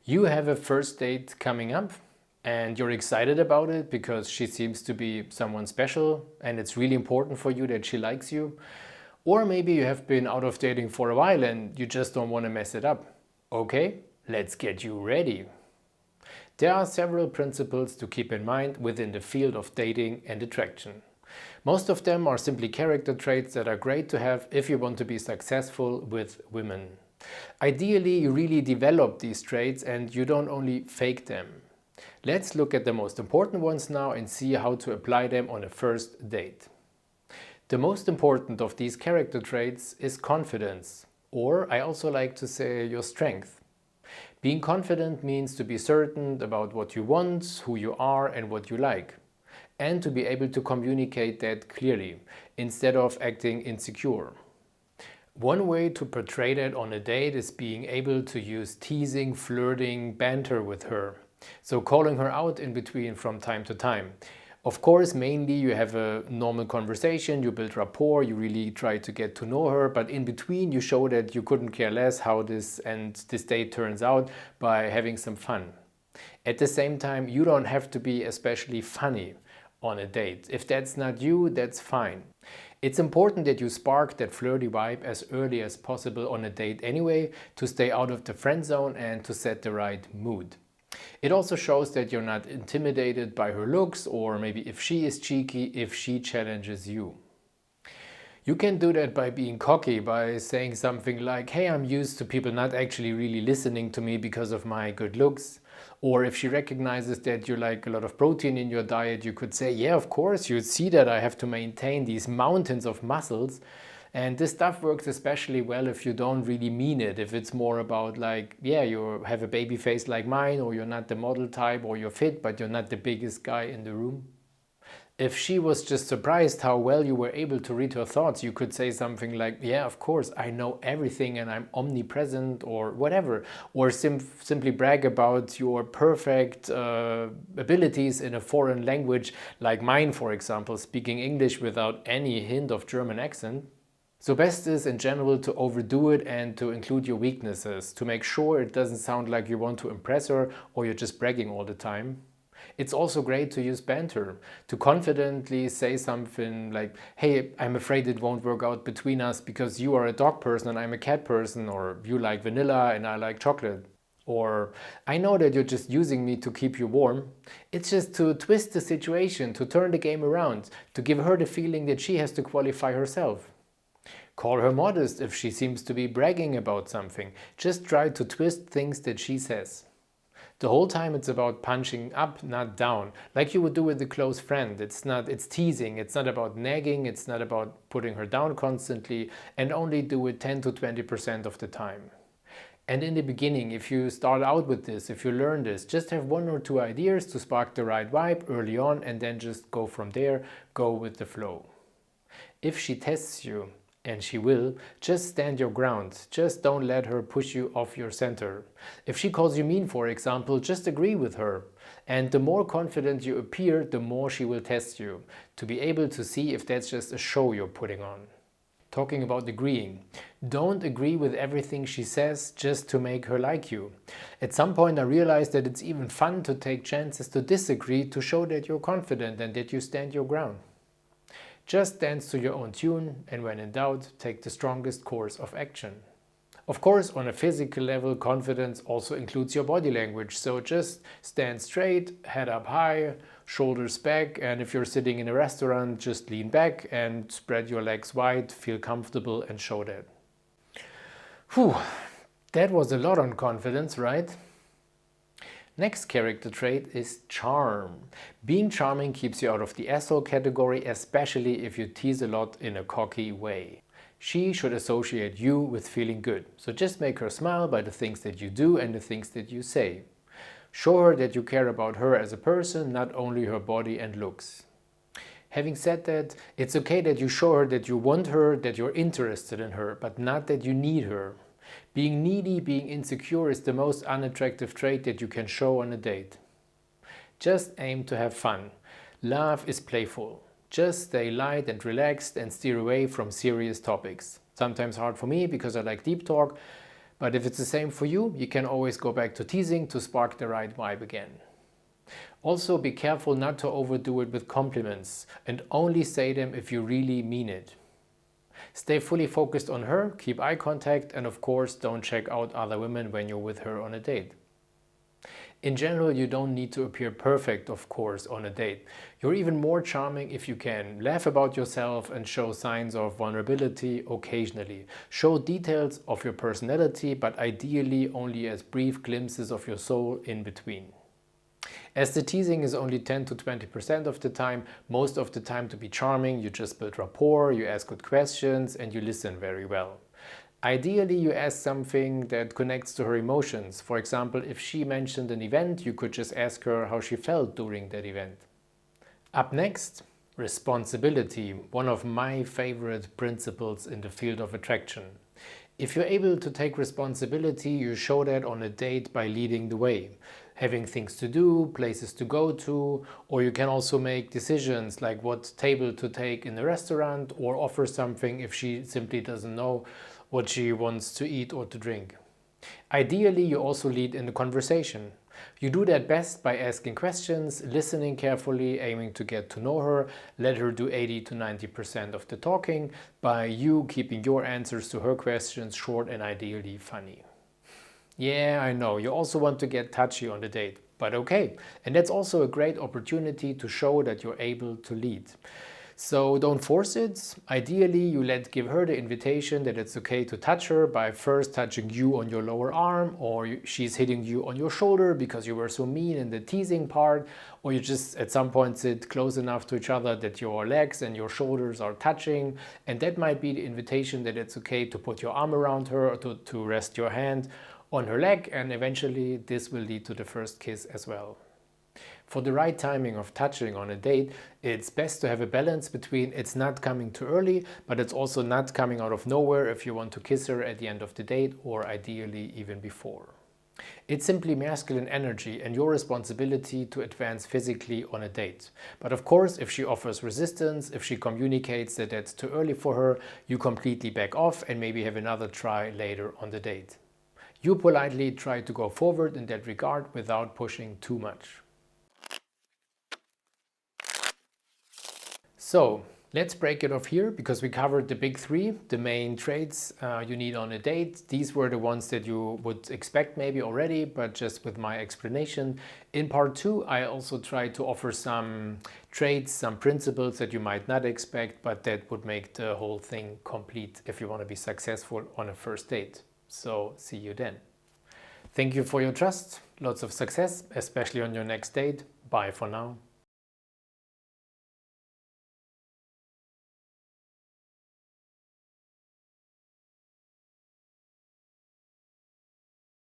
You have a first date coming up and you're excited about it because she seems to be someone special and it's really important for you that she likes you. Or maybe you have been out of dating for a while and you just don't want to mess it up. Okay, let's get you ready. There are several principles to keep in mind within the field of dating and attraction. Most of them are simply character traits that are great to have if you want to be successful with women. Ideally, you really develop these traits and you don't only fake them. Let's look at the most important ones now and see how to apply them on a first date. The most important of these character traits is confidence, or I also like to say your strength. Being confident means to be certain about what you want, who you are and what you like, and to be able to communicate that clearly instead of acting insecure. One way to portray that on a date is being able to use teasing, flirting, banter with her. So calling her out in between from time to time. Of course, mainly you have a normal conversation, you build rapport, you really try to get to know her, but in between you show that you couldn't care less how this date turns out by having some fun. At the same time, you don't have to be especially funny on a date. If that's not you, that's fine. It's important that you spark that flirty vibe as early as possible on a date anyway, to stay out of the friend zone and to set the right mood. It also shows that you're not intimidated by her looks, or maybe if she is cheeky, if she challenges you. You can do that by being cocky, by saying something like, hey, I'm used to people not actually really listening to me because of my good looks. Or if she recognizes that you like a lot of protein in your diet, you could say, yeah, of course, you see that I have to maintain these mountains of muscles. And this stuff works especially well if you don't really mean it. If it's more about like, yeah, you have a baby face like mine, or you're not the model type, or you're fit, but you're not the biggest guy in the room. If she was just surprised how well you were able to read her thoughts, you could say something like, yeah, of course, I know everything and I'm omnipresent, or whatever. Or simply brag about your perfect abilities in a foreign language, like mine, for example, speaking English without any hint of German accent. So best is in general to overdo it and to include your weaknesses, to make sure it doesn't sound like you want to impress her or you're just bragging all the time. It's also great to use banter, to confidently say something like, hey, I'm afraid it won't work out between us because you are a dog person and I'm a cat person, or you like vanilla and I like chocolate. Or, I know that you're just using me to keep you warm. It's just to twist the situation, to turn the game around, to give her the feeling that she has to qualify herself. Call her modest if she seems to be bragging about something. Just try to twist things that she says. The whole time it's about punching up, not down, like you would do with a close friend. It's teasing, it's not about nagging, it's not about putting her down constantly, and only do it 10 to 20% of the time. And in the beginning, if you start out with this, if you learn this, just have one or two ideas to spark the right vibe early on and then just go from there, go with the flow. If she tests you, and she will, just stand your ground. Just don't let her push you off your center. If she calls you mean, for example, just agree with her. And the more confident you appear, the more she will test you, to be able to see if that's just a show you're putting on. Talking about agreeing. Don't agree with everything she says just to make her like you. At some point I realized that it's even fun to take chances to disagree, to show that you're confident and that you stand your ground. Just dance to your own tune, and when in doubt, take the strongest course of action. Of course, on a physical level, confidence also includes your body language, so just stand straight, head up high, shoulders back, and if you're sitting in a restaurant, just lean back and spread your legs wide, feel comfortable and show that. Whew, that was a lot on confidence, right? Next character trait is charm. Being charming keeps you out of the asshole category, especially if you tease a lot in a cocky way. She should associate you with feeling good, so just make her smile by the things that you do and the things that you say. Show her that you care about her as a person, not only her body and looks. Having said that, it's okay that you show her that you want her, that you're interested in her, but not that you need her. Being needy, being insecure is the most unattractive trait that you can show on a date. Just aim to have fun. Love is playful. Just stay light and relaxed and steer away from serious topics. Sometimes hard for me because I like deep talk, But if it's the same for you, you can always go back to teasing to spark the right vibe again. Also, be careful not to overdo it with compliments and only say them if you really mean it. Stay fully focused on her, keep eye contact, and of course don't check out other women when you're with her on a date. In general, you don't need to appear perfect, of course, on a date. You're even more charming if you can laugh about yourself and show signs of vulnerability occasionally. Show details of your personality, but ideally only as brief glimpses of your soul in between. As the teasing is only 10 to 20% of the time, most of the time to be charming, you just build rapport, you ask good questions, and you listen very well. Ideally, you ask something that connects to her emotions. For example, if she mentioned an event, you could just ask her how she felt during that event. Up next, responsibility, one of my favorite principles in the field of attraction. If you're able to take responsibility, you show that on a date by leading the way. Having things to do, places to go to, or you can also make decisions like what table to take in the restaurant or offer something if she simply doesn't know what she wants to eat or to drink. Ideally, you also lead in the conversation. You do that best by asking questions, listening carefully, aiming to get to know her, let her do 80 to 90% of the talking, by you keeping your answers to her questions short and ideally funny. Yeah, I know, you also want to get touchy on the date, but okay. And that's also a great opportunity to show that you're able to lead. So don't force it. Ideally, you give her the invitation that it's okay to touch her by first touching you on your lower arm, or she's hitting you on your shoulder because you were so mean in the teasing part, or you just at some point sit close enough to each other that your legs and your shoulders are touching, and that might be the invitation that it's okay to put your arm around her or to rest your hand on her leg, and eventually this will lead to the first kiss as well. For the right timing of touching on a date, it's best to have a balance between it's not coming too early, but it's also not coming out of nowhere if you want to kiss her at the end of the date or ideally even before. It's simply masculine energy and your responsibility to advance physically on a date. But of course, if she offers resistance, if she communicates that it's too early for her, you completely back off and maybe have another try later on the date. You politely try to go forward in that regard without pushing too much. So let's break it off here because we covered the big three, the main traits you need on a date. These were the ones that you would expect maybe already, but just with my explanation. In part 2, I also tried to offer some traits, some principles that you might not expect, but that would make the whole thing complete if you want to be successful on a first date. So see you then. Thank you for your trust. Lots of success, especially on your next date. Bye for now.